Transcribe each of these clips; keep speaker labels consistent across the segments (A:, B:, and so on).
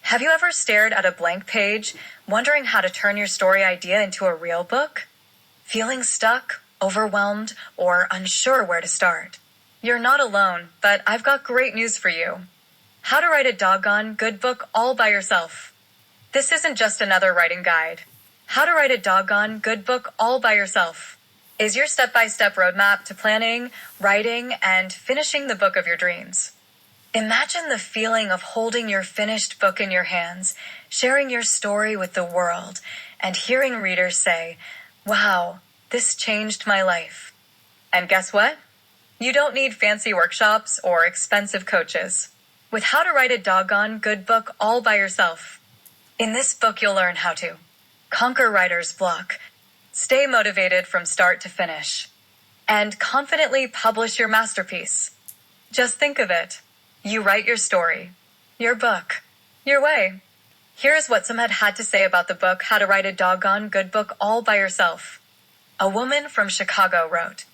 A: Have you ever stared at a blank page, wondering how to turn your story idea into a real book? Feeling stuck, overwhelmed, or unsure where to start? You're not alone, but I've got great news for you. How to write a doggone good book all by yourself. This isn't just another writing guide. How to write a doggone good book all by yourself is your step-by-step roadmap to planning, writing, and finishing the book of your dreams. Imagine the feeling of holding your finished book in your hands, sharing your story with the world, and hearing readers say, "Wow, this changed my life." And guess what? You don't need fancy workshops or expensive coaches. With How to Write a Doggone Good Book all by yourself. In this book, you'll learn how to conquer writer's block, stay motivated from start to finish, and confidently publish your masterpiece. Just think of it. You write your story, your book, your way. Here's what some had to say about the book, How to Write a Doggone Good Book All by Yourself. A woman from Chicago wrote,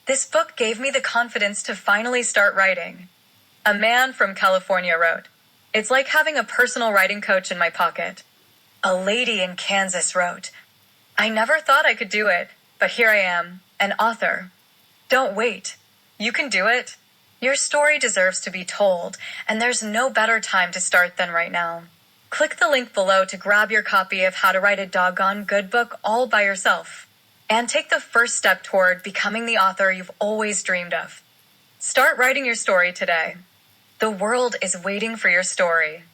A: "This book gave me the confidence to finally start writing." A man from California wrote, "It's like having a personal writing coach in my pocket." A lady in Kansas wrote, "I never thought I could do it, but here I am, an author." Don't wait. You can do it. Your story deserves to be told, and there's no better time to start than right now. Click the link below to grab your copy of How to Write a Doggone Good Book all by yourself, and take the first step toward becoming the author you've always dreamed of. Start writing your story today. The world is waiting for your story.